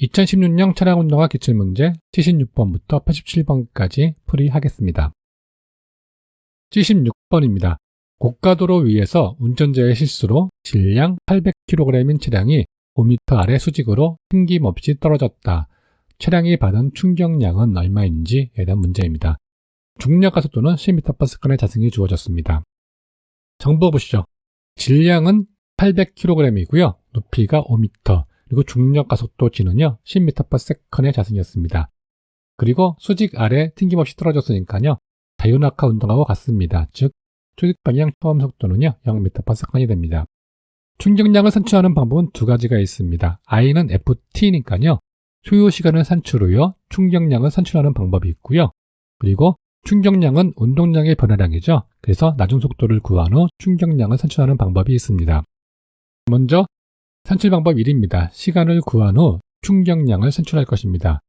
2016년 차량운동화 기출문제 76번부터 87번까지 풀이하겠습니다. 76번입니다. 고가도로 위에서 운전자의 실수로 질량 800kg인 차량이 5m 아래 수직으로 튕김없이 떨어졌다. 차량이 받은 충격량은 얼마인지에 대한 문제입니다. 중력과 속도는 10m/s의 자승이 주어졌습니다. 정보 보시죠. 질량은 800kg이고요. 높이가 5m, 그리고 중력과 속도 G는요 10m/s의 자승이었습니다. 그리고 수직 아래 튕김없이 떨어졌으니까요 자유낙하 운동하고 같습니다. 즉 수직 방향 처음 속도는요 0m/s이 됩니다. 충격량을 산출하는 방법은 두 가지가 있습니다. I는 FT니까요 소요 시간을 산출 후요 충격량을 산출하는 방법이 있고요. 그리고 충격량은 운동량의 변화량이죠. 그래서 낮은 속도를 구한 후 충격량을 산출하는 방법이 있습니다. 먼저 산출 방법 1입니다. 시간을 구한 후 충격량을 산출할 것입니다.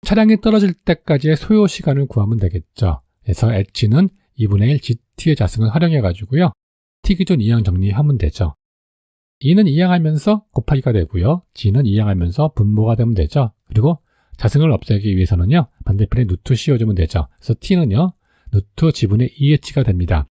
차량이 떨어질 때까지의 소요 시간을 구하면 되겠죠. 그래서 H는 2분의 1 GT의 자승을 활용해 가지고요. T기준 이항 정리하면 되죠. E는 이항하면서 곱하기가 되고요. G는 이항하면서 분모가 되면 되죠. 그리고 자승을 없애기 위해서는요. 반대편에 루트 씌워주면 되죠. 그래서 T는요. 루트 G분의 2H가 됩니다.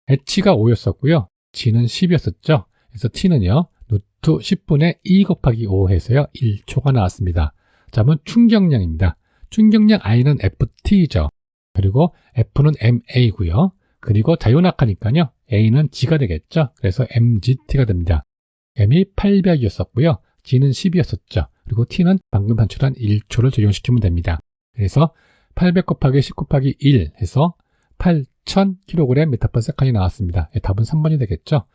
H가 5였었고요. G는 10이었었죠. 그래서 T는요. 루트 10분의 2 곱하기 5 해서요. 1초가 나왔습니다. 자, 그러면 충격량입니다. 충격량 I는 FT죠. 그리고 F는 MA고요. 그리고 자유낙하니까요. A는 G가 되겠죠. 그래서 MGT가 됩니다. M이 800이었었고요. G는 10이었었죠. 그리고 T는 방금 산출한 1초를 적용시키면 됩니다. 그래서 800 곱하기 10 곱하기 1 해서 8000kg/s 나왔습니다. 답은 3번이 되겠죠.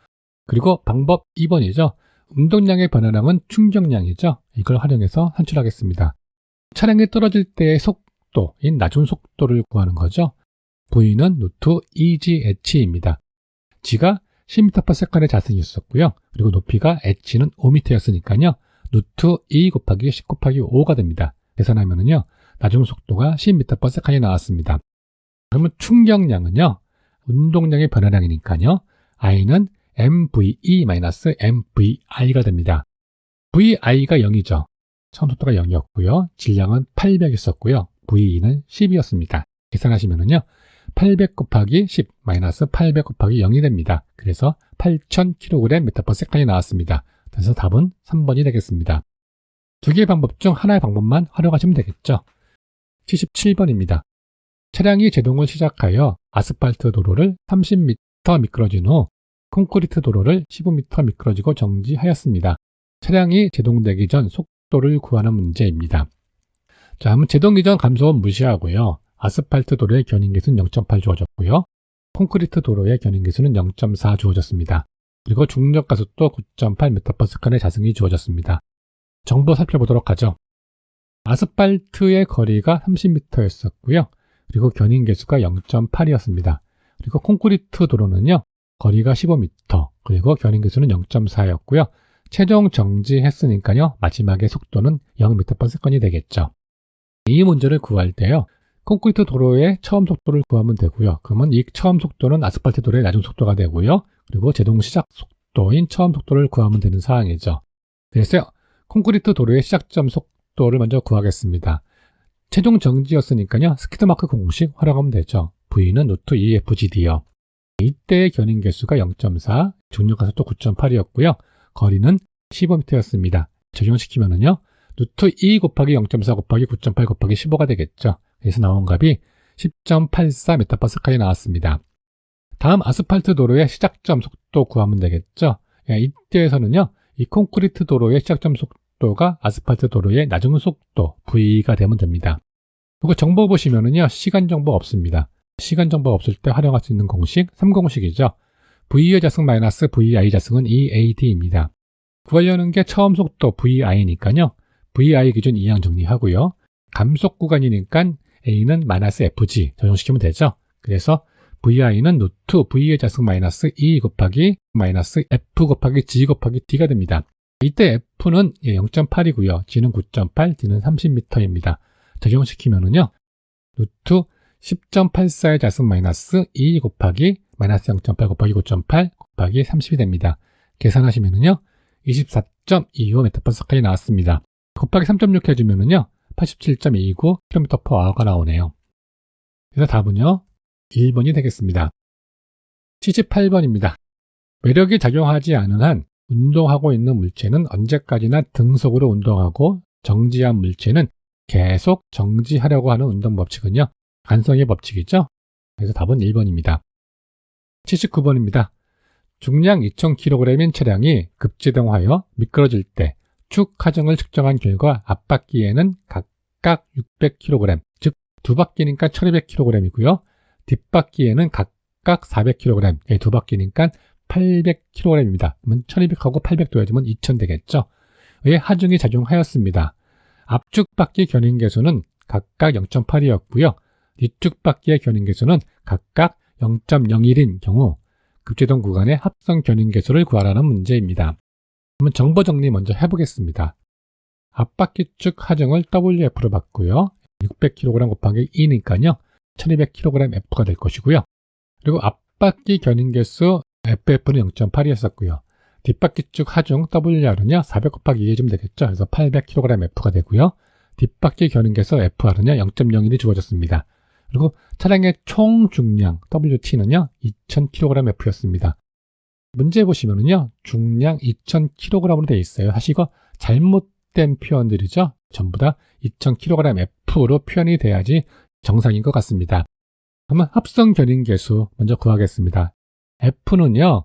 그리고 방법 2번이죠. 운동량의 변화량은 충격량이죠. 이걸 활용해서 산출하겠습니다. 차량이 떨어질 때의 속도인 낮은 속도를 구하는 거죠. V는 루트 EGH입니다. G가 10m/s의 자승이 있었고요. 그리고 높이가 H는 5m였으니까요. 루트 2 곱하기 10 곱하기 5가 됩니다. 계산하면은요. 낮은 속도가 10m/s이 나왔습니다. 그러면 충격량은요. 운동량의 변화량이니까요. I는 MVE-MVI가 됩니다. VI가 0이죠. 처음 속도가 0이었고요. 질량은 800이었고요. VE는 10이었습니다. 계산하시면은요. 800 곱하기 10 마이너스 800 곱하기 0이 됩니다. 그래서 8000kg/s 나왔습니다. 그래서 답은 3번이 되겠습니다. 두 개의 방법 중 하나의 방법만 활용하시면 되겠죠. 77번입니다. 차량이 제동을 시작하여 아스팔트 도로를 30m 미끄러진 후 콘크리트 도로를 15m 미끄러지고 정지하였습니다. 차량이 제동되기 전 속도를 구하는 문제입니다. 자, 그러면 제동 이전 감소는 무시하고요. 아스팔트 도로의 견인계수는 0.8 주어졌고요. 콘크리트 도로의 견인계수는 0.4 주어졌습니다. 그리고 중력과 속도 9.8m/s의 자승이 주어졌습니다. 정보 살펴보도록 하죠. 아스팔트의 거리가 30m였었고요. 그리고 견인계수가 0.8이었습니다. 그리고 콘크리트 도로는요. 거리가 15m, 그리고 견인계수는 0.4였고요. 최종 정지했으니까요. 마지막에 속도는 0m/s이 되겠죠. 이 문제를 구할 때요. 콘크리트 도로의 처음 속도를 구하면 되고요. 그러면 이 처음 속도는 아스팔트 도로의 낮은 속도가 되고요. 그리고 제동 시작 속도인 처음 속도를 구하면 되는 사항이죠. 그래서 콘크리트 도로의 시작점 속도를 먼저 구하겠습니다. 최종 정지였으니까요. 스키드마크 공식 활용하면 되죠. V는 루트 EFGD요. 이때의 견인계수가 0.4, 중력과 속도 9.8이었고요. 거리는 15m였습니다. 적용시키면은요. 루트 2 곱하기 0.4 곱하기 9.8 곱하기 15가 되겠죠. 그래서 나온 값이 10.84m/s 나왔습니다. 다음 아스팔트 도로의 시작점 속도 구하면 되겠죠. 이때에서는요. 이 콘크리트 도로의 시작점 속도가 아스팔트 도로의 낮은 속도 V가 되면 됩니다. 그리고 정보 보시면은요. 시간 정보 없습니다. 시간 정보 없을 때 활용할 수 있는 공식 3공식이죠. V의 자승 마이너스 VI 자승은 EAD입니다. 구하려는 게 처음 속도 VI니까요. VI 기준 이항 정리하고요. 감속 구간이니까 A는 마이너스 FG 적용시키면 되죠. 그래서 VI는 루트 V의 자승 마이너스 E 곱하기 마이너스 F 곱하기 G 곱하기 D가 됩니다. 이때 F는 0.8이고요. G는 9.8, D는 30m입니다. 적용시키면은요. 루트 10.84의 자승 마이너스 2 곱하기 마이너스 0.8 곱하기 9.8 곱하기 30이 됩니다. 계산하시면은요. 24.25m/s까지 나왔습니다. 곱하기 3.6 해주면은요 87.29km/h가 나오네요. 그래서 답은요 1번이 되겠습니다. 78번입니다. 매력이 작용하지 않은 한 운동하고 있는 물체는 언제까지나 등속으로 운동하고 정지한 물체는 계속 정지하려고 하는 운동 법칙은요 관성의 법칙이죠. 그래서 답은 1번입니다. 79번입니다. 중량 2000kg인 차량이 급제동하여 미끄러질 때 축 하중을 측정한 결과 앞바퀴에는 각각 600kg, 즉 두 바퀴니까 1200kg이고요. 뒷바퀴에는 각각 400kg, 두 바퀴니까 800kg입니다. 그러면 1200하고 800 더해주면 2000 되겠죠. 의 하중이 작용하였습니다. 앞축 바퀴 견인계수는 각각 0.8이었고요. 뒤축 바퀴의 견인계수는 각각 0.01인 경우 급제동 구간의 합성 견인계수를 구하라는 문제입니다. 그러면 정보 정리 먼저 해보겠습니다. 앞바퀴 축 하중을 WF로 봤고요. 600kg 곱하기 2니까요. 1200kgF가 될 것이고요. 그리고 앞바퀴 견인계수 FF는 0.8이었었고요. 뒷바퀴 쭉 하중 WR은요 400 곱하기 2 해주면 되겠죠. 그래서 800kgF가 되고요. 뒷바퀴 견인계수 FR은요 0.01이 주어졌습니다. 그리고 차량의 총 중량 WT는요 2000kgF였습니다. 문제 보시면은요 중량 2000kg으로 되어 있어요. 사실 이거 잘못된 표현들이죠. 전부 다 2000kgF로 표현이 돼야지 정상인 것 같습니다. 그러면 합성 견인계수 먼저 구하겠습니다. F는요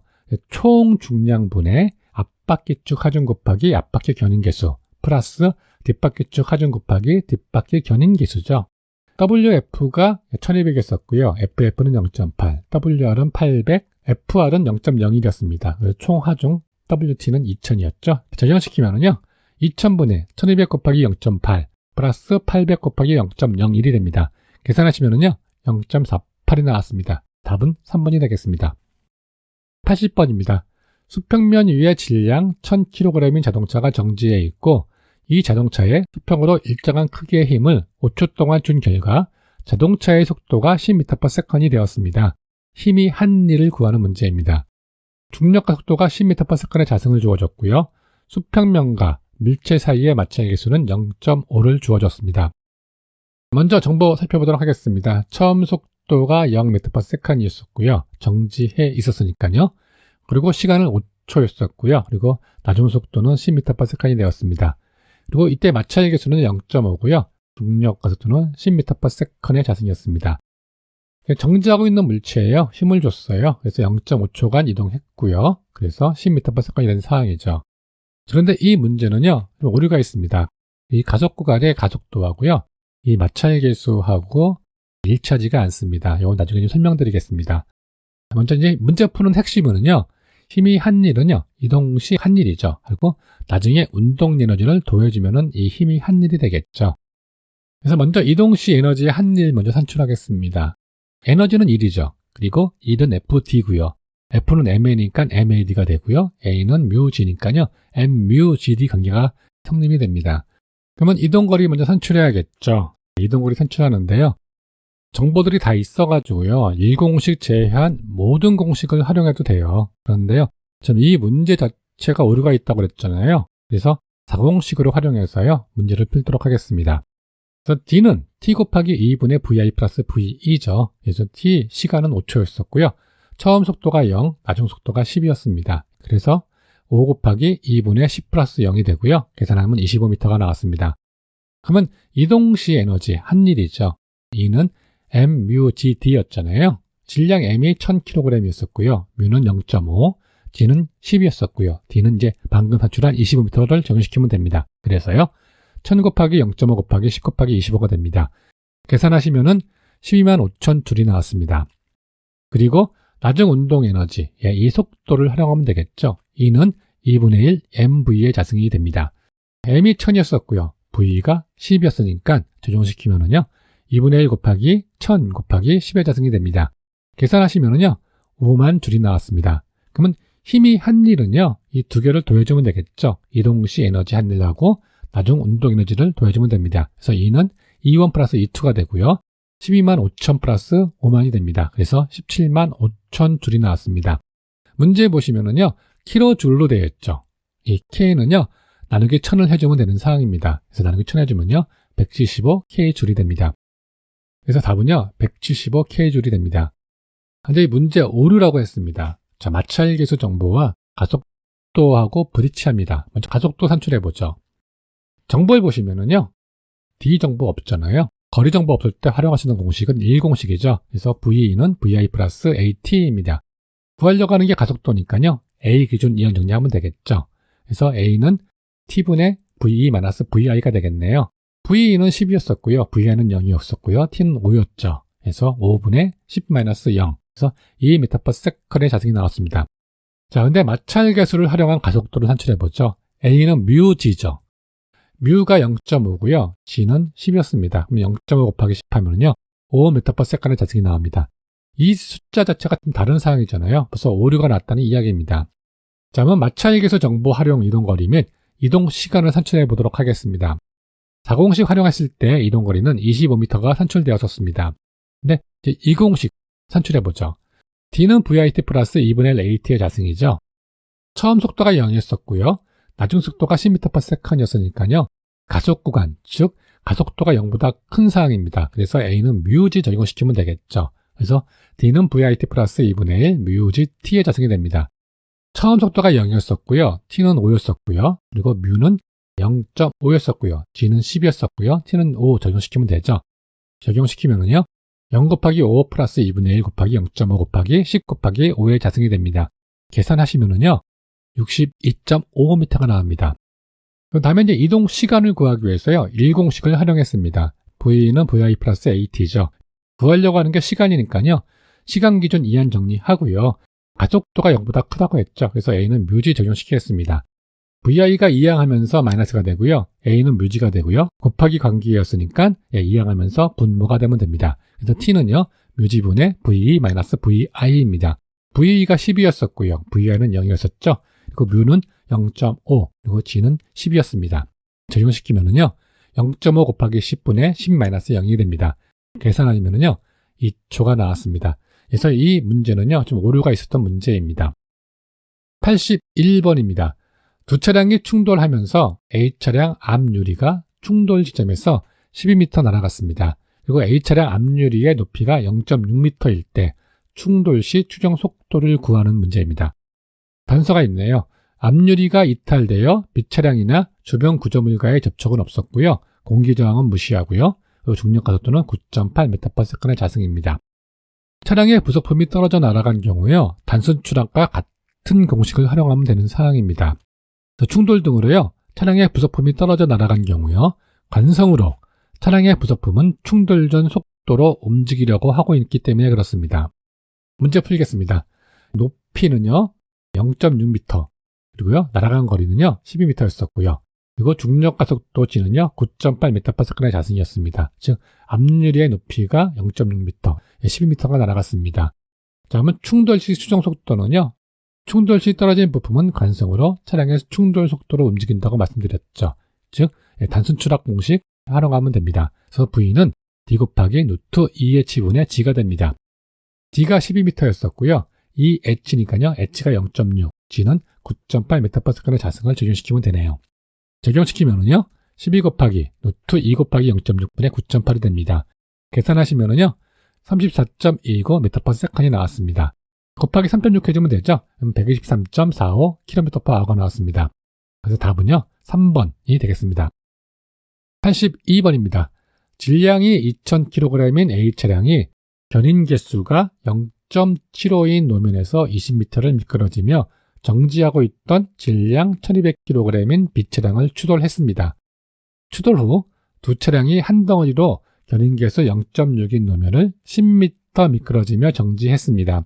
총 중량분의 앞바퀴 쭉 하중 곱하기 앞바퀴 견인계수 플러스 뒷바퀴 쭉 하중 곱하기 뒷바퀴 견인계수죠. WF가 1200이었었고요. FF는 0.8, WR은 800, FR은 0.01이었습니다. 총 하중 WT는 2000이었죠. 적용시키면은요 2000분의 1200 곱하기 0.8 플러스 800 곱하기 0.01이 됩니다. 계산하시면은요 0.48이 나왔습니다. 답은 3번이 되겠습니다. 80번입니다. 수평면 위에 질량 1000kg인 자동차가 정지해 있고 이 자동차에 수평으로 일정한 크기의 힘을 5초 동안 준 결과 자동차의 속도가 10m/s이 되었습니다. 힘이 한 일을 구하는 문제입니다. 중력과 속도가 10m/s의 자승을 주어졌고요. 수평면과 물체 사이의 마찰 계수는 0.5를 주어졌습니다. 먼저 정보 살펴보도록 하겠습니다. 처음 속도가 0m/s이었고요. 정지해 있었으니까요. 그리고 시간은 5초였었고요. 그리고 나중 속도는 10m/s이 되었습니다. 그리고 이때 마찰 계수는 0.5고요. 중력과 속도는 10m/s의 자승이었습니다. 정지하고 있는 물체에요. 힘을 줬어요. 그래서 0.5초간 이동했고요. 그래서 10m/s이 되는 상황이죠. 그런데 이 문제는요. 좀 오류가 있습니다. 이 가속 구간의 가속도하고요. 이 마찰 계수하고 일치하지가 않습니다. 이건 나중에 좀 설명드리겠습니다. 먼저 이제 문제 푸는 핵심은요. 힘이 한 일은요. 이동 시 한 일이죠. 그리고 나중에 운동 에너지를 더해주면은 이 힘이 한 일이 되겠죠. 그래서 먼저 이동 시 에너지의 한 일 먼저 산출하겠습니다. 에너지는 1이죠. 그리고 1은 FD고요. F는 MA니까 MAD가 되고요. A는 뮤G니까요. M뮤GD 관계가 성립이 됩니다. 그러면 이동거리 먼저 산출해야겠죠. 이동거리 산출하는데요. 정보들이 다 있어가지고요. 1공식 제외한 모든 공식을 활용해도 돼요. 그런데요. 지금 이 문제 자체가 오류가 있다고 그랬잖아요. 그래서 4공식으로 활용해서요. 문제를 풀도록 하겠습니다. 그래서 D는 T 곱하기 2분의 VI 플러스 VE죠. 그래서 T 시간은 5초였었고요. 처음 속도가 0, 나중 속도가 10이었습니다. 그래서 5 곱하기 2분의 10 플러스 0이 되고요. 계산하면 25m가 나왔습니다. 그러면 이동 시 에너지 한 일이죠. E는 MUGD였잖아요. 질량 M이 1000kg이었었고요. 뮤는 0.5, G는 10이었었고요. D는 이제 방금 산출한 25m를 적용시키면 됩니다. 그래서요. 1000 곱하기 0.5 곱하기 10 곱하기 25가 됩니다. 계산하시면은 125,000줄이 나왔습니다. 그리고 나중 운동 에너지, 이 속도를 활용하면 되겠죠. E는 2분의 1 MV의 자승이 됩니다. M이 1000이었었고요. V가 10이었으니까 조정시키면은요. 2분의 1 곱하기 1000 곱하기 10의 자승이 됩니다. 계산하시면은요. 5만 줄이 나왔습니다. 그러면 힘이 한 일은요. 이 두 개를 더해주면 되겠죠. 이동 시 에너지 한 일하고 나중 운동 에너지를 더해주면 됩니다. 그래서 E는 E1 플러스 E2가 되고요. 125,000 플러스 5만이 됩니다. 그래서 175,000줄이 나왔습니다. 문제 보시면은요. 킬로줄로 되어 있죠. 이 K는요. 나누기 1000을 해주면 되는 상황입니다. 그래서 나누기 1000 해주면요 175K줄이 됩니다. 그래서 답은요 175K줄이 됩니다. 근데 이 문제 오류라고 했습니다. 자, 마찰계수 정보와 가속도하고 브리치합니다. 먼저 가속도 산출해보죠. 정보에 보시면은요 D 정보 없잖아요. 거리 정보 없을 때 활용할 수 있는 공식은 1공식이죠. 그래서 VE는 VI 플러스 AT입니다. 구하려고 하는 게 가속도니까요. A 기준 이항 정리하면 되겠죠. 그래서 A는 T분의 VE 마이너스 VI가 되겠네요. VE는 10이었었고요. VI는 0이었었고요. T는 5였죠. 그래서 5분의 10 마이너스 0. 그래서 2m/s의 자승이 나왔습니다. 자, 근데 마찰계수를 활용한 가속도를 산출해보죠. A는 뮤g죠. 뮤가 0.5고요. g는 10이었습니다. 그럼 0.5 곱하기 10 하면요. 5m/s의 자승이 나옵니다. 이 숫자 자체가 좀 다른 상황이잖아요. 벌써 오류가 났다는 이야기입니다. 자, 그럼 마찰계수 정보 활용 이동거리 및 이동 시간을 산출해 보도록 하겠습니다. 4공식 활용했을 때 이동거리는 25m가 산출되었었습니다. 근데 이제 2공식 산출해보죠. D는 VIT 플러스 2분의 AT의 자승이죠. 처음 속도가 0이었었고요. 나중 속도가 10m/s이었으니까요. 가속 구간, 즉 가속도가 0보다 큰 상황입니다. 그래서 A는 뮤g 적용시키면 되겠죠. 그래서 D는 VIT 플러스 2분의 1 뮤g T의 자승이 됩니다. 처음 속도가 0이었었고요. T는 5였었고요. 그리고 뮤는 0.5였었고요. G는 10이었었고요. T는 5 적용시키면 되죠. 적용시키면은요. 0 곱하기 5 플러스 2분의 1 곱하기 0.5 곱하기 10 곱하기 5의 자승이 됩니다. 계산하시면은요. 62.55m가 나옵니다. 그 다음에 이제 이동 시간을 구하기 위해서요. 1공식을 활용했습니다. V는 VI 플러스 AT죠. 구하려고 하는 게 시간이니까요. 시간 기준 이항 정리하고요. 가속도가 0보다 크다고 했죠. 그래서 A는 뮤g 적용시키겠습니다. VI가 이항하면서 마이너스가 되고요. A는 뮤g가 되고요. 곱하기 관계였으니까 이항하면서 분모가 되면 됩니다. 그래서 T는요. 뮤g분의 VE 마이너스 VI입니다. VE가 10이었었고요. VI는 0이었었죠. 그리고 뮤는 0.5 그리고 G는 10이었습니다. 적용시키면은요. 0.5 곱하기 10분의 10 마이너스 0이 됩니다. 계산하면은요. 2초가 나왔습니다. 그래서 이 문제는요. 좀 오류가 있었던 문제입니다. 81번입니다. 두 차량이 충돌하면서 A차량 앞유리가 충돌 지점에서 12m 날아갔습니다. 그리고 A차량 앞유리의 높이가 0.6m일 때 충돌 시 추정 속도를 구하는 문제입니다. 단서가 있네요. 앞유리가 이탈되어 B차량이나 주변 구조물과의 접촉은 없었고요. 공기저항은 무시하고요. 그리고 중력 가속도는 9.8m/s의 자승입니다. 차량의 부속품이 떨어져 날아간 경우요. 단순 추락과 같은 공식을 활용하면 되는 상황입니다. 충돌 등으로요. 차량의 부속품이 떨어져 날아간 경우요. 관성으로 차량의 부속품은 충돌 전 속도로 움직이려고 하고 있기 때문에 그렇습니다. 문제 풀겠습니다. 높이는요. 0.6m 그리고요. 날아간 거리는요. 12m였었고요. 그리고 중력 가속도 G는요. 9.8m/s의 자승이었습니다. 즉 앞유리의 높이가 0.6m, 12m가 날아갔습니다. 자, 그러면 충돌 시 추정 속도는요. 충돌 시 떨어진 부품은 관성으로 차량의 충돌 속도로 움직인다고 말씀드렸죠. 즉 단순 추락 공식 활용하면 됩니다. 그래서 V는 D 곱하기 루트 2H분의 G가 됩니다. D가 12m였었고요. 이 H니까요. H가 0.6, G는 9.8m/s의 자승을 적용시키면 되네요. 적용시키면은요. 12 곱하기 루트 2 곱하기 0.6분의 9.8이 됩니다. 계산하시면은요. 34.29m/s이 나왔습니다. 곱하기 3.6 해주면 되죠. 그럼 123.45km/h가 나왔습니다. 그래서 답은요. 3번이 되겠습니다. 82번입니다. 질량이 2000kg인 A차량이 견인 개수가 0.75인 노면에서 20m를 미끄러지며 정지하고 있던 질량 1200kg인 B차량을 추돌했습니다. 추돌 후 두 차량이 한 덩어리로 견인 개수 0.6인 노면을 10m 미끄러지며 정지했습니다.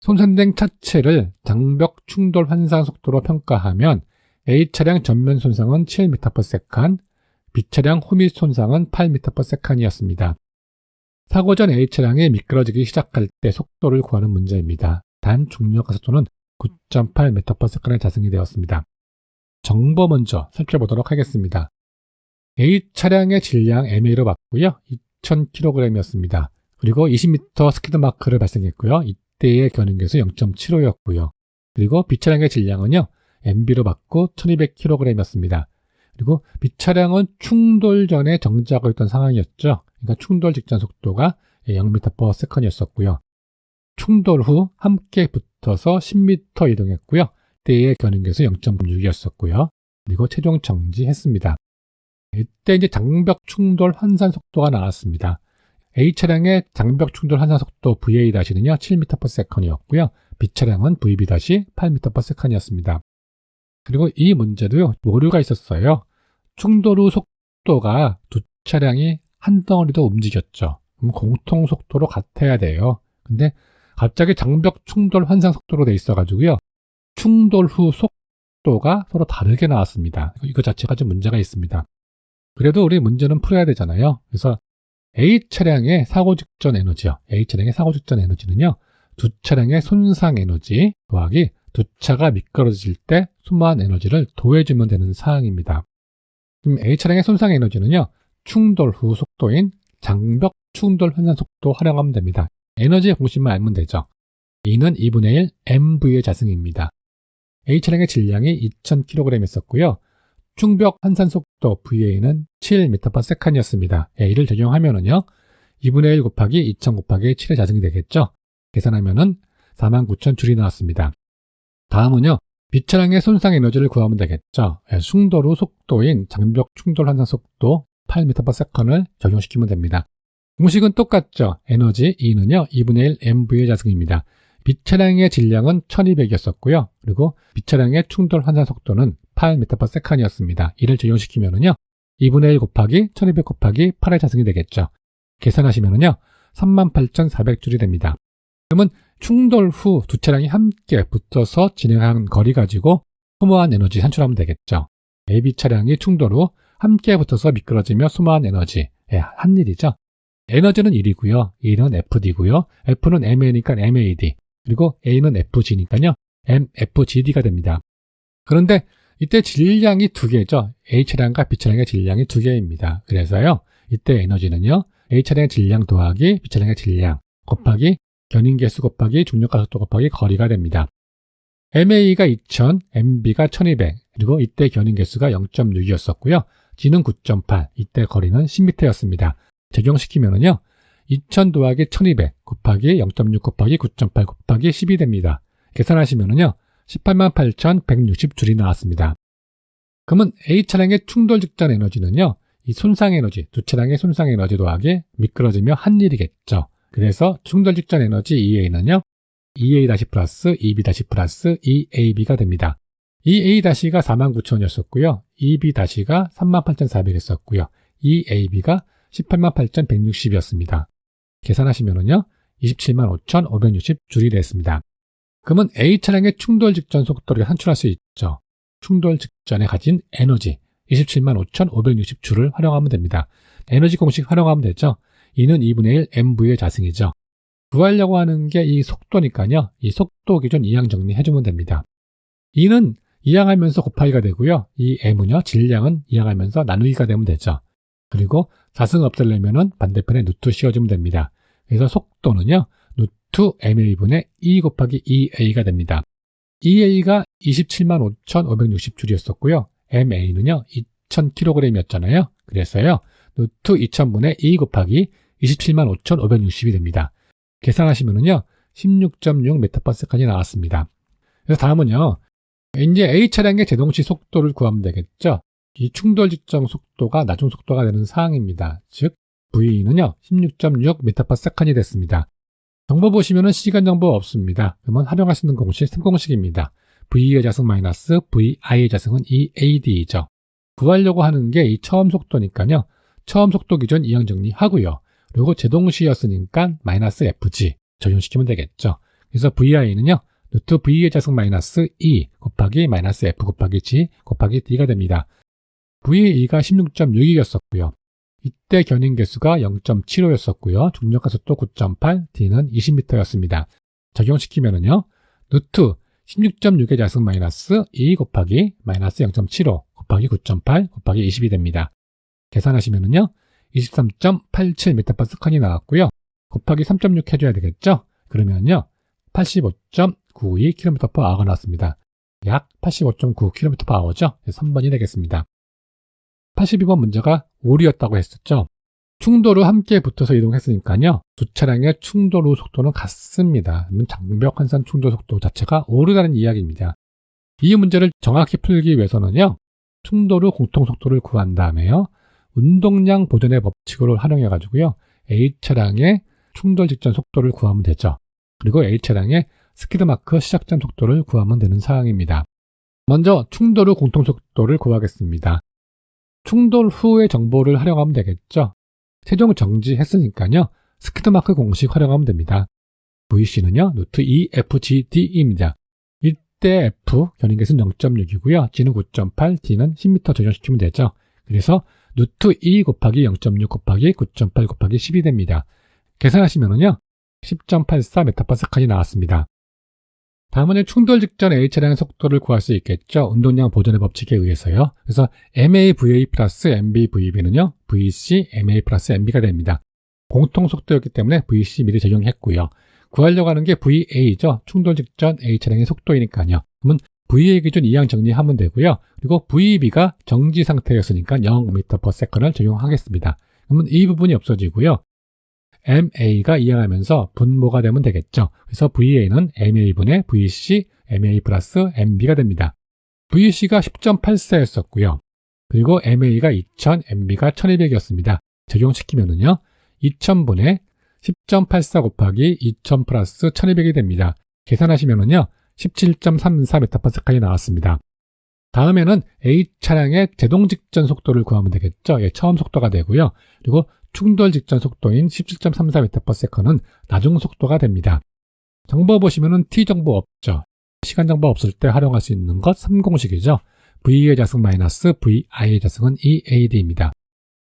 손상된 차체를 장벽 충돌 환상 속도로 평가하면 A차량 전면 손상은 7m/s, B차량 후미 손상은 8m/s이었습니다. 사고 전 A차량이 미끄러지기 시작할 때 속도를 구하는 문제입니다. 단 중력 가속도는 9.8m/s의 자승이 되었습니다. 정보 먼저 살펴보도록 하겠습니다. A차량의 질량 MA로 봤고요. 2000kg이었습니다. 그리고 20m 스키드마크를 발생했고요. 이때의 견인계수 0.75였고요. 그리고 B차량의 질량은요. MB로 받고 1200kg이었습니다. 그리고 B차량은 충돌 전에 정지하고 있던 상황이었죠. 그러니까 충돌 직전 속도가 0m/s였었고요. 충돌 후 함께 붙어서 10m 이동했고요. 이때의 견인계수 0.6이었었고요. 그리고 최종 정지했습니다. 이때 이제 장벽 충돌 환산 속도가 나왔습니다. A차량의 장벽 충돌 환산 속도 VA는요 7m/s였고요. B차량은 VB-8m/s였습니다. 그리고 이 문제도요, 오류가 있었어요. 충돌 후 속도가 두 차량이 한 덩어리도 움직였죠. 그럼 공통 속도로 같아야 돼요. 근데 갑자기 장벽 충돌 환상 속도로 돼 있어가지고요. 충돌 후 속도가 서로 다르게 나왔습니다. 이거 자체가 좀 문제가 있습니다. 그래도 우리 문제는 풀어야 되잖아요. 그래서 A차량의 사고 직전 에너지요. A차량의 사고 직전 에너지는요. 두 차량의 손상 에너지 더하기 두 차가 미끄러질 때 소모한 에너지를 더해주면 되는 사항입니다. 그럼 A차량의 손상 에너지는요. 충돌 후 속도인 장벽 충돌 환산 속도 활용하면 됩니다. 에너지의 공식만 알면 되죠. E는 2분의 1 MV의 자승입니다. A차량의 질량이 2000kg이었고요. 충벽 환산 속도 VA는 7m/s였습니다. A를 적용하면은요. 2분의 1 곱하기 2000 곱하기 7의 자승이 되겠죠. 계산하면은 49000J이 나왔습니다. 다음은요. B차량의 손상 에너지를 구하면 되겠죠. 충돌 후 속도인 장벽 충돌 환산 속도 8m/s를 적용시키면 됩니다. 공식은 똑같죠. 에너지 E는요. 2분의 1 MV의 자승입니다. B차량의 질량은 1200이었었고요. 그리고 B차량의 충돌 환산 속도는 8m/s였습니다. 이를 적용시키면은요. 2분의 1 곱하기 1200 곱하기 8의 자승이 되겠죠. 계산하시면은요. 38400J이 됩니다. 그러면 충돌 후 두 차량이 함께 붙어서 진행한 거리 가지고 소모한 에너지 산출하면 되겠죠. AB 차량이 충돌 후 함께 붙어서 미끄러지며 소모한 에너지, 한 일이죠. 에너지는 1이고요. E는 FD고요. F는 MA니까 MAD, 그리고 A는 FG니까요. MFGD가 됩니다. 그런데 이때 질량이 두 개죠. A차량과 B차량의 질량이 두 개입니다. 그래서요. 이때 에너지는요. A차량의 질량 더하기 B차량의 질량 곱하기 견인계수 곱하기 중력가속도 곱하기 거리가 됩니다. MA가 2000, MB가 1200, 그리고 이때 견인계수가 0.6이었었고요. G는 9.8, 이때 거리는 10m였습니다. 적용시키면은요. 2000 더하기 1200 곱하기 0.6 곱하기 9.8 곱하기 10이 됩니다. 계산하시면은요. 188,160J이 나왔습니다. 그러면 A차량의 충돌 직전 에너지는요. 이 손상 에너지, 두 차량의 손상 에너지 더하기 미끄러지며 한 일이겠죠. 그래서 충돌 직전 에너지 EA는요. EA- 플러스 EB- 플러스 EAB가 됩니다. EA-가 49,000이었었고요. EB-가 38,400이었었고요. EAB가 188,160이었습니다. 계산하시면은요. 275,560J이 됐습니다. 그러면 A차량의 충돌 직전 속도를 산출할 수 있죠. 충돌 직전에 가진 에너지 275,560J를 활용하면 됩니다. 에너지 공식 활용하면 되죠. E는 2분의 1 MV의 자승이죠. 구하려고 하는 게 이 속도니까요. 이 속도 기준 이항 정리해주면 됩니다. E는 이항하면서 곱하기가 되고요. 이 M은요. 질량은 이항하면서 나누기가 되면 되죠. 그리고 자승 없애려면 반대편에 루트 씌워주면 됩니다. 그래서 속도는요. 루트 MA분의 E 곱하기 EA가 됩니다. EA가 275,560J였었고요. MA는요. 2000kg이었잖아요. 그래서요. 루트 2000분의 E 곱하기 275,560이 됩니다. 계산하시면은요. 16.6m/s까지 나왔습니다. 그래서 다음은요. 이제 A차량의 제동시 속도를 구하면 되겠죠. 이 충돌 직전 속도가 나중 속도가 되는 사항입니다. 즉 VE는요. 16.6m/s이 됐습니다. 정보 보시면은 시간 정보 없습니다. 그러면 활용할 수 있는 공식 3공식입니다. VE의 자승 마이너스 VI의 자승은 EAD이죠. 구하려고 하는 게 이 처음 속도니까요. 처음 속도 기준 이항 정리하고요. 그리고 제동시였으니까 마이너스 FG 적용시키면 되겠죠. 그래서 VI는요. 루트 V의 자승 마이너스 E 곱하기 마이너스 F 곱하기 G 곱하기 D가 됩니다. VE가 16.6이었었고요. 이때 견인계수가 0.75였었고요. 중력가속도 9.8, D는 20m였습니다. 적용시키면은요. 루트 16.6의 자승 마이너스 2 곱하기 마이너스 0.75 곱하기 9.8 곱하기 20이 됩니다. 계산하시면은요. 23.87m/s이 나왔고요. 곱하기 3.6 해줘야 되겠죠? 그러면요. 85.92km/h가 나왔습니다. 약 85.9km/h죠. 3번이 되겠습니다. 82번 문제가 오류였다고 했었죠. 충돌 후 함께 붙어서 이동했으니까요. 두 차량의 충돌 후 속도는 같습니다. 장벽 환산 충돌 속도 자체가 오르다는 이야기입니다. 이 문제를 정확히 풀기 위해서는요. 충돌 후 공통속도를 구한 다음에요. 운동량 보존의 법칙을 활용해 가지고요. A차량의 충돌 직전 속도를 구하면 되죠. 그리고 A차량의 스키드마크 시작점 속도를 구하면 되는 사항입니다. 먼저 충돌 후 공통속도를 구하겠습니다. 충돌 후의 정보를 활용하면 되겠죠. 최종 정지했으니까요. 스키드마크 공식 활용하면 됩니다. VC는요. 루트 2FGD입니다. 이때 F 견인계수는 0.6이고요. G는 9.8, D는 10m 적용시키면 되죠. 그래서 루트 2 곱하기 0.6 곱하기 9.8 곱하기 10이 됩니다. 계산하시면은요. 10.84ms이 나왔습니다. 다음은 충돌 직전 A차량의 속도를 구할 수 있겠죠. 운동량 보존의 법칙에 의해서요. 그래서 MAVA 플러스 MBVB는요. VC, MA 플러스 MB가 됩니다. 공통속도였기 때문에 VC 미리 적용했고요. 구하려고 하는 게 VA죠. 충돌 직전 A차량의 속도이니까요. 그러면 VA 기준 이항 정리하면 되고요. 그리고 VB가 정지 상태였으니까 0m/s를 적용하겠습니다. 그러면 이 부분이 없어지고요. MA가 이항하면서 분모가 되면 되겠죠. 그래서 VA는 MA분의 VC, MA 플러스 MB가 됩니다. VC가 10.84였었고요. 그리고 MA가 2000, MB가 1200이었습니다. 적용시키면은요. 2000분의 10.84 곱하기 2000 플러스 1200이 됩니다. 계산하시면은요. 17.34ms이 나왔습니다. 다음에는 A차량의 제동 직전 속도를 구하면 되겠죠. 처음 속도가 되고요. 그리고 충돌 직전 속도인 17.34ms는 나중 속도가 됩니다. 정보 보시면은 T 정보 없죠. 시간 정보 없을 때 활용할 수 있는 것 3공식이죠. V의 자승 마이너스 VI의 자승은 EAD입니다.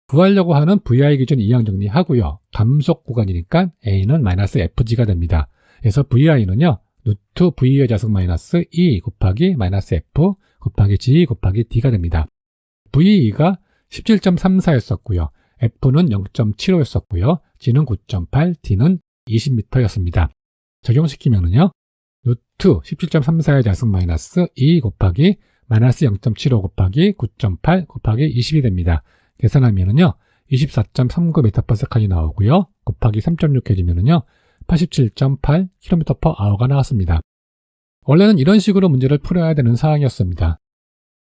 구하려고 하는 VI 기준 이항 정리하고요. 감속 구간이니까 A는 마이너스 FG가 됩니다. 그래서 VI는요. 루트 V의 자승 마이너스 E 곱하기 마이너스 F 곱하기 G 곱하기 D가 됩니다. VE가 17.34였었고요. F는 0.75였었고요. G는 9.8, D는 20m였습니다. 적용시키면은요. 루트 17.34의 자승 마이너스 2 곱하기 마이너스 0.75 곱하기 9.8 곱하기 20이 됩니다. 계산하면은요. 24.39ms이 나오고요. 곱하기 3.6 해주면은요. 87.8km/h가 나왔습니다. 원래는 이런 식으로 문제를 풀어야 되는 상황이었습니다.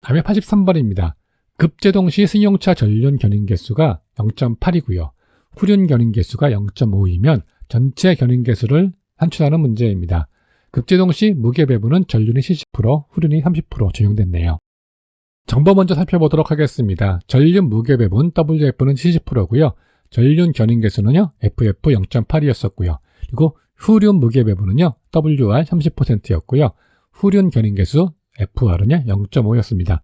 다음에 83번입니다. 급제동 시 승용차 전륜 견인 개수가 0.8이고요. 후륜 견인 개수가 0.5이면 전체 견인 개수를 산출하는 문제입니다. 급제동 시 무게 배분은 전륜이 70%, 후륜이 30% 적용됐네요. 정보 먼저 살펴보도록 하겠습니다. 전륜 무게 배분 WF는 70%고요. 전륜 견인 개수는요. FF 0.8이었었고요. 그리고 후륜 무게 배분은요. WR 30%였고요. 후륜 견인 개수 FR은요. 0.5였습니다.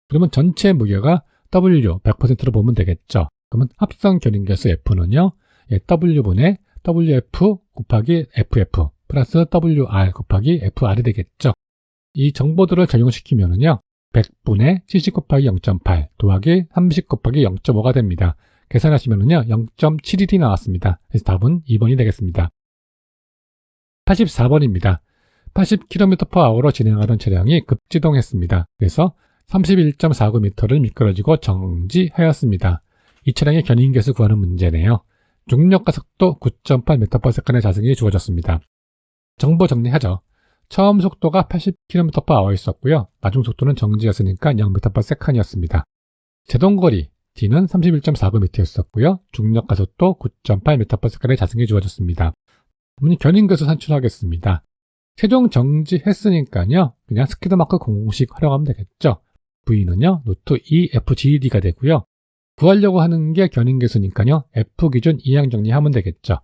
그러면 전체 무게가 W 100%로 보면 되겠죠. 그러면 합성 견인 개수 F는요. W분의 WF 곱하기 FF 플러스 WR 곱하기 FR이 되겠죠. 이 정보들을 적용시키면은요. 100분의 70 곱하기 0.8 더하기 30 곱하기 0.5가 됩니다. 계산하시면은요. 0.71이 나왔습니다. 그래서 답은 2번이 되겠습니다. 84번입니다. 80km/h로 진행하던 차량이 급지동했습니다. 그래서 31.49m를 미끄러지고 정지하였습니다. 이 차량의 견인계수 구하는 문제네요. 중력가속도 9.8ms의 자승이 주어졌습니다. 정보 정리하죠. 처음 속도가 80km/h였었고요. 나중 속도는 정지였으니까 0ms이었습니다. 제동거리 D는 31.49m였었고요. 중력가속도 9.8ms의 자승이 주어졌습니다. 그러면 견인계수 산출하겠습니다. 최종 정지했으니까요. 그냥 스키드마크 공식 활용하면 되겠죠. V는요. 루트 2FGD가 되고요. 구하려고 하는 게 견인계수니까요. F 기준 이항 정리하면 되겠죠.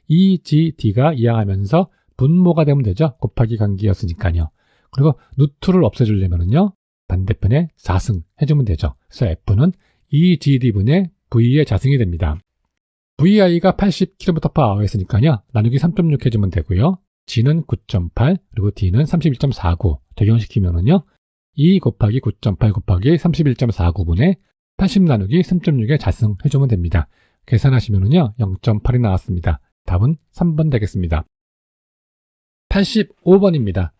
EGD가 이항하면서 분모가 되면 되죠. 곱하기 관계였으니까요. 그리고 루트를 없애주려면요. 반대편에 4승 해주면 되죠. 그래서 F는 EGD분의 V의 자승이 됩니다. VI가 80km/h였으니까요. 나누기 3.6 해주면 되고요. G는 9.8 그리고 D는 31.49 적용시키면은요. 2 곱하기 9.8 곱하기 31.49분의 80 나누기 3.6에 자승 해주면 됩니다. 계산하시면은요. 0.8이 나왔습니다. 답은 3번 되겠습니다. 85번입니다.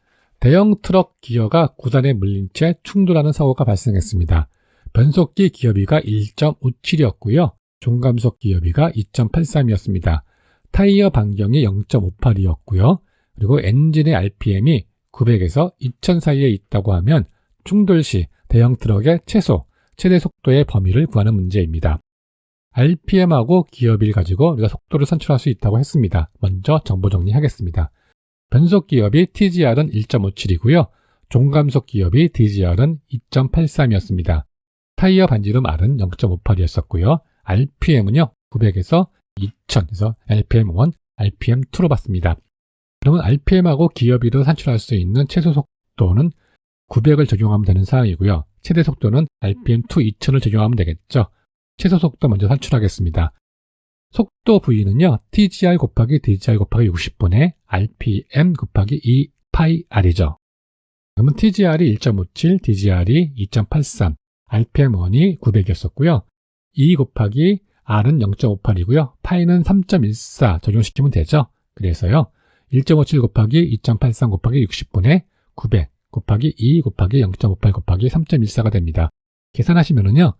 대형 트럭 기어가 구단에 물린 채 충돌하는 사고가 발생했습니다. 변속기 기어비가 1.57이었고요. 종감속 기어비가 2.83이었습니다. 타이어 반경이 0.58이었고요. 그리고 엔진의 RPM이 900에서 2000 사이에 있다고 하면 충돌 시 대형 트럭의 최대 속도의 범위를 구하는 문제입니다. RPM하고 기어비를 가지고 우리가 속도를 산출할 수 있다고 했습니다. 먼저 정보 정리하겠습니다. 변속 기어비 TGR은 1.57이고요. 종감속 기어비 DGR은 2.83이었습니다. 타이어 반지름 R은 0.58이었었고요. RPM은요, 900에서 2000에서 RPM1, RPM2로 봤습니다. 그러면 RPM하고 기어비로 산출할 수 있는 최소 속도는 900을 적용하면 되는 사항이고요. 최대 속도는 RPM2 2000을 적용하면 되겠죠. 최소 속도 먼저 산출하겠습니다. 속도 V는요, TGR 곱하기 DGR 곱하기 60분의 RPM 곱하기 2πR이죠. 그러면 TGR이 1.57, DGR이 2.83, RPM1이 900이었었고요. 2 곱하기 R은 0.58이고요. 파이는 3.14 적용시키면 되죠. 그래서요, 1.57 곱하기 2.83 곱하기 60분의 900 곱하기 2 곱하기 0.58 곱하기 3.14가 됩니다. 계산하시면은요,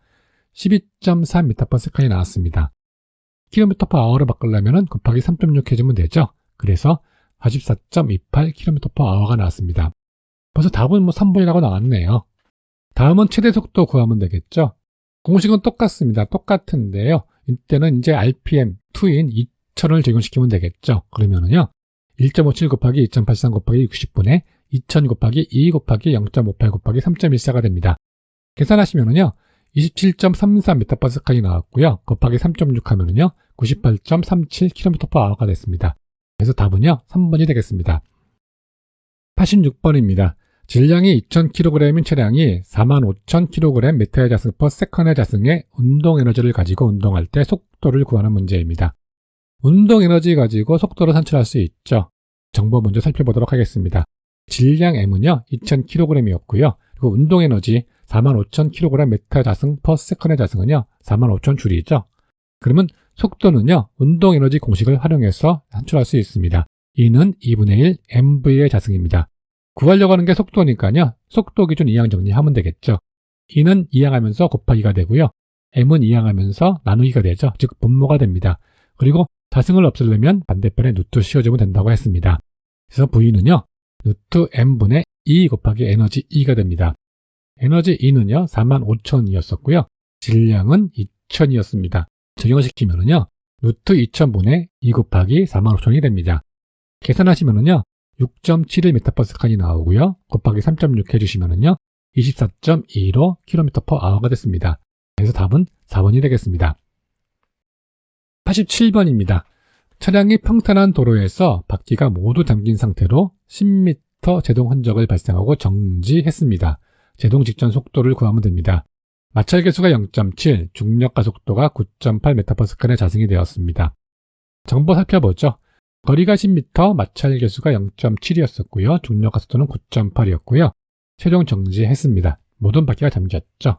12.3m/s이 나왔습니다. km/h로 바꾸려면 곱하기 3.6 해주면 되죠. 그래서 44.28km/h가 나왔습니다. 벌써 답은 3번이라고 나왔네요. 다음은 최대 속도 구하면 되겠죠. 공식은 똑같습니다. 똑같은데요. 이때는 이제 RPM2인 2000을 적용시키면 되겠죠. 그러면은요, 1.57 곱하기 2.83 곱하기 60분의 2000 곱하기 2 곱하기 0.58 곱하기 3.14가 됩니다. 계산하시면은요, 27.33m/s이 나왔고요. 곱하기 3.6 하면은요, 98.37km/h가 됐습니다. 그래서 답은요, 3번이 되겠습니다. 86번입니다. 질량이 2000kg인 차량이 45,000kg 메타의 자승 per second의 자승의 운동 에너지를 가지고 운동할 때 속도를 구하는 문제입니다. 운동 에너지 가지고 속도를 산출할 수 있죠. 정보 먼저 살펴보도록 하겠습니다. 질량 M은요, 2000kg이었고요. 그리고 운동 에너지 45,000kg 메타 자승 per second의 자승은요, 45,000줄이죠. 그러면 속도는요, 운동 에너지 공식을 활용해서 산출할 수 있습니다. E는 2분의 1 mv의 자승입니다. 구하려고 하는 게 속도니까요, 속도 기준 이항 정리하면 되겠죠. E는 이항하면서 곱하기가 되고요. M은 이항하면서 나누기가 되죠. 즉 분모가 됩니다. 그리고 자승을 없애려면 반대편에 루트 씌워주면 된다고 했습니다. 그래서 V는요, 루트 m분의 2 곱하기 에너지 E가 됩니다. 에너지 E는요, 45,000이었었고요. 질량은 2,000이었습니다. 적용을 시키면은요, 루트 2,000분의 2 곱하기 45,000이 됩니다. 계산하시면은요, 6.71m/s이 나오고요. 곱하기 3.6 해주시면은요, 24.25 km/h가 됐습니다. 그래서 답은 4번이 되겠습니다. 87번입니다. 차량이 평탄한 도로에서 바퀴가 모두 잠긴 상태로 10m 제동 흔적을 발생하고 정지했습니다. 제동 직전 속도를 구하면 됩니다. 마찰 계수가 0.7, 중력 가속도가 9.8m/s의 자승이 되었습니다. 정보 살펴보죠. 거리가 10m, 마찰 계수가 0.7이었었고요. 중력 가속도는 9.8이었고요. 최종 정지했습니다. 모든 바퀴가 잠겼죠.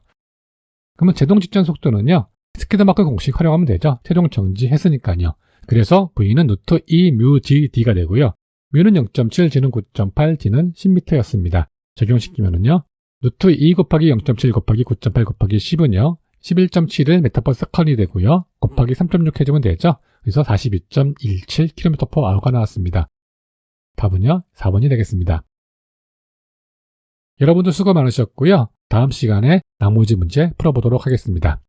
그러면 제동 직전 속도는요, 스키드마크 공식 활용하면 되죠. 최종 정지했으니까요. 그래서 V는 루트 2 뮤 GD가 되고요. 뮤는 0.7, G는 9.8, D는 10m였습니다. 적용시키면은요, 루트 2 곱하기 0.7 곱하기 9.8 곱하기 10은요, 11.71 메타퍼스컨이 되고요. 곱하기 3.6 해주면 되죠. 그래서 42.17 km/h가 나왔습니다. 답은요, 4번이 되겠습니다. 여러분들 수고 많으셨고요. 다음 시간에 나머지 문제 풀어보도록 하겠습니다.